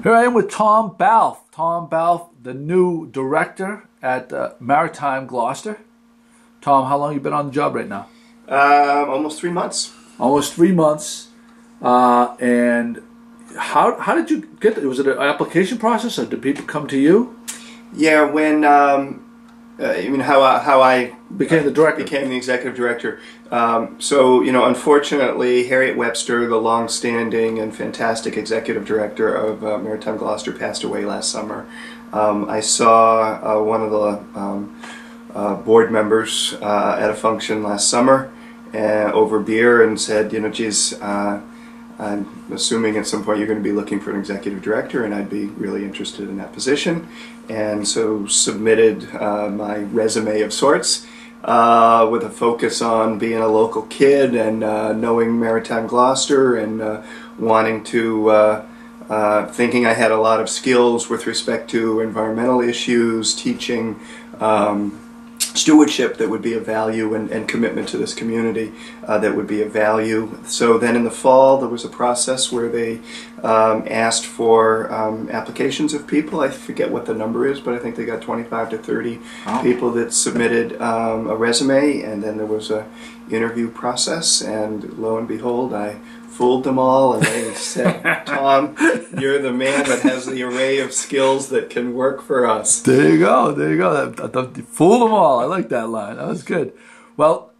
Here I am with Tom Balf. Tom Balf, the new director at Maritime Gloucester. Tom, how long have you been on the job right now? Almost 3 months. Almost 3 months. And how did you get there? Was it an application process, or did people come to you? Yeah, when how I Became the director. Became the executive director. So unfortunately, Harriet Webster, the long-standing and fantastic executive director of Maritime Gloucester, passed away last summer. I saw one of the board members at a function last summer over beer and said, geez, I'm assuming at some point you're going to be looking for an executive director, and I'd be really interested in that position. And so submitted my resume of sorts with a focus on being a local kid and knowing Maritime Gloucester and wanting to, thinking I had a lot of skills with respect to environmental issues, teaching, stewardship that would be of value, and commitment to this community that would be of value. So then in the fall there was a process where they asked for applications of people. I forget what the number is, but I think they got 25 to 30 people that submitted a resume, and then there was a interview process, and lo and behold, I fooled them all, and they said, Tom, you're the man that has the array of skills that can work for us. There you go, there you go. Fool them all. I like that line. That was good. Well,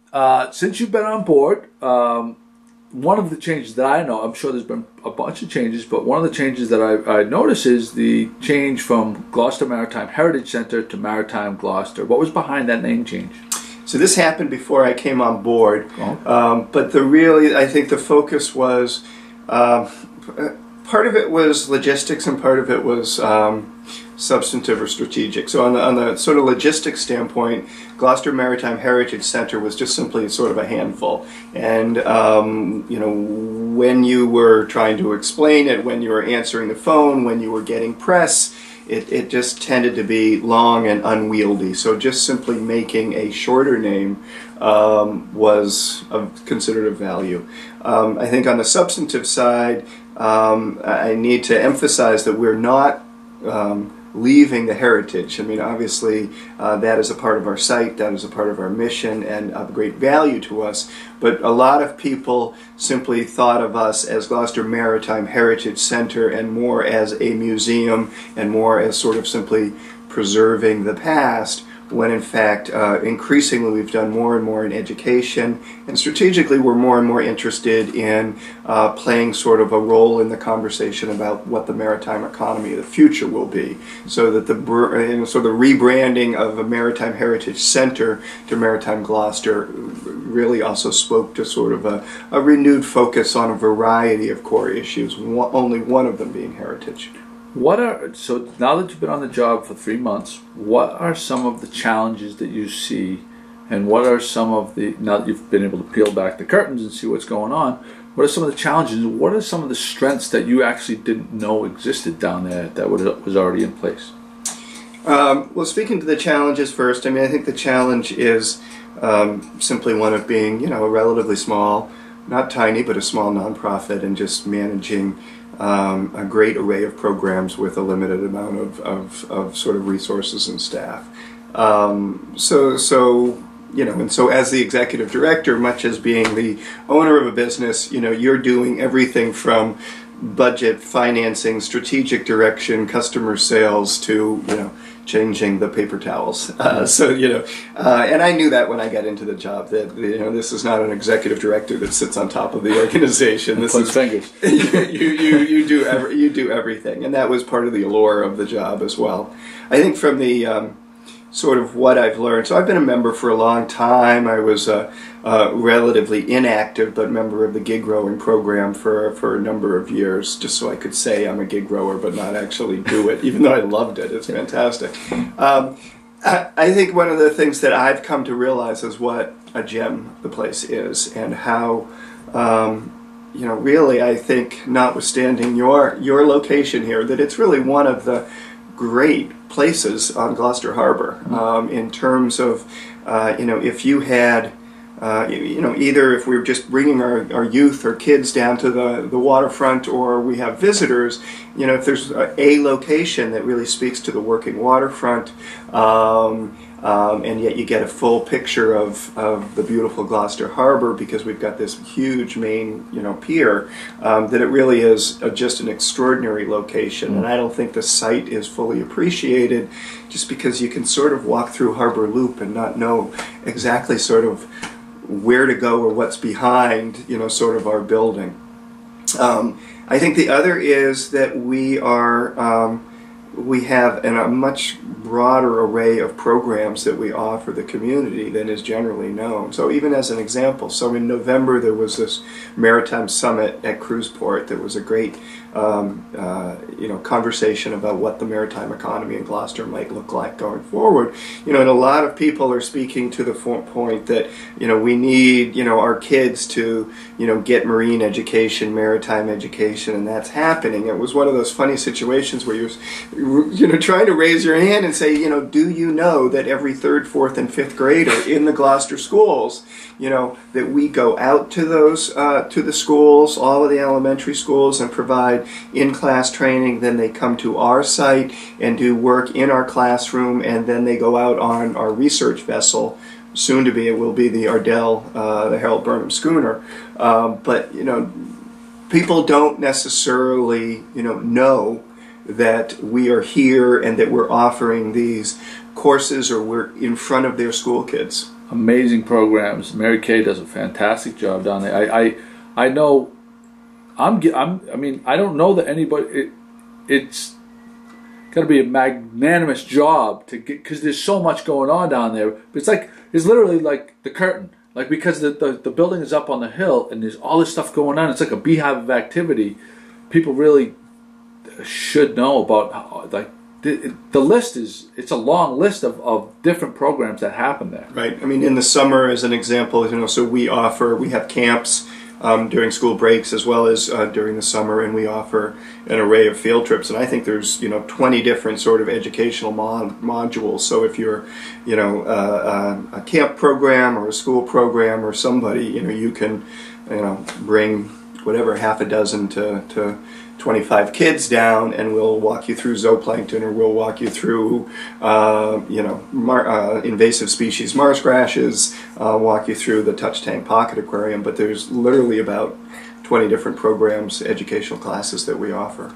since you've been on board, one of the changes that I know, I'm sure there's been a bunch of changes, but one of the changes that I notice is the change from Gloucester Maritime Heritage Center to Maritime Gloucester. What was behind that name change? So this happened before I came on board, but I think the focus was, part of it was logistics and part of it was substantive or strategic. So on the sort of logistics standpoint, Gloucester Maritime Heritage Center was just simply sort of a handful. And when you were trying to explain it, when you were answering the phone, when you were getting press, it just tended to be long and unwieldy. So just simply making a shorter name was considered of value. I think on the substantive side, I need to emphasize that we're not leaving the heritage. I mean, obviously, that is a part of our site, that is a part of our mission, and of great value to us. But a lot of people simply thought of us as Gloucester Maritime Heritage Center, and more as a museum, and more as sort of simply preserving the past, when in fact increasingly we've done more and more in education, and strategically we're more and more interested in playing sort of a role in the conversation about what the maritime economy of the future will be, so that the rebranding of a Maritime Heritage Center to Maritime Gloucester really also spoke to sort of a renewed focus on a variety of core issues, only one of them being heritage. So now that you've been on the job for 3 months, what are some of the challenges that you see, and what are some of the, now that you've been able to peel back the curtains and see what's going on, what are some of the challenges, what are some of the strengths that you actually didn't know existed down there that was already in place? Well, speaking to the challenges first, I mean, I think the challenge is simply one of being, a relatively small, not tiny, but a small nonprofit, and just managing a great array of programs with a limited amount of sort of resources and staff. And so as the executive director, much as being the owner of a business, you're doing everything from budget, financing, strategic direction, customer sales, to, changing the paper towels. And I knew that when I got into the job, that, this is not an executive director that sits on top of the organization. This is fingers. you do everything, and that was part of the allure of the job as well. I think from the sort of what I've learned. So I've been a member for a long time. I was relatively inactive, but member of the gig rowing program for a number of years, just so I could say I'm a gig rower, but not actually do it, even though I loved it. It's fantastic. I think one of the things that I've come to realize is what a gem the place is, and how, really, I think, notwithstanding your location here, that it's really one of the great places on Gloucester Harbor, in terms of, if you had either if we're just bringing our youth or kids down to the waterfront, or we have visitors, if there's a location that really speaks to the working waterfront, and yet you get a full picture of the beautiful Gloucester Harbor, because we've got this huge main pier, that it really is just an extraordinary location. And I don't think the site is fully appreciated, just because you can sort of walk through Harbor Loop and not know exactly sort of where to go or what's behind sort of our building. I think the other is that we have a much broader array of programs that we offer the community than is generally known. So even as an example, so in November there was this Maritime Summit at Cruiseport. There was a great conversation about what the maritime economy in Gloucester might look like going forward. And a lot of people are speaking to the point that we need our kids to get marine education, maritime education, and that's happening. It was one of those funny situations where you're trying to raise your hand and say, do you know that every 3rd, 4th, and 5th grader in the Gloucester schools, that we go out to those to the schools, all of the elementary schools, and provide in-class training. Then they come to our site and do work in our classroom, and then they go out on our research vessel. Soon to be, it will be the Ardell, the Harold Burnham schooner. But people don't necessarily know that we are here and that we're offering these courses, or we're in front of their school kids. Amazing programs. Mary Kay does a fantastic job down there. I know. I mean, I don't know that anybody. It's got to be a magnanimous job to get, because there's so much going on down there. It's literally like the curtain. Like, because the building is up on the hill and there's all this stuff going on. It's like a beehive of activity. People really should know about how, the list it's a long list of different programs that happen there. Right. I mean, in the summer, as an example, so we have camps during school breaks as well as during the summer, and we offer an array of field trips. And I think there's 20 different sort of educational modules. So if you're a camp program or a school program or somebody, you can bring whatever, half a dozen to 25 kids down, and we'll walk you through zooplankton, or we'll walk you through invasive species marsh grasses, walk you through the touch tank pocket aquarium. But there's literally about 20 different programs, educational classes that we offer.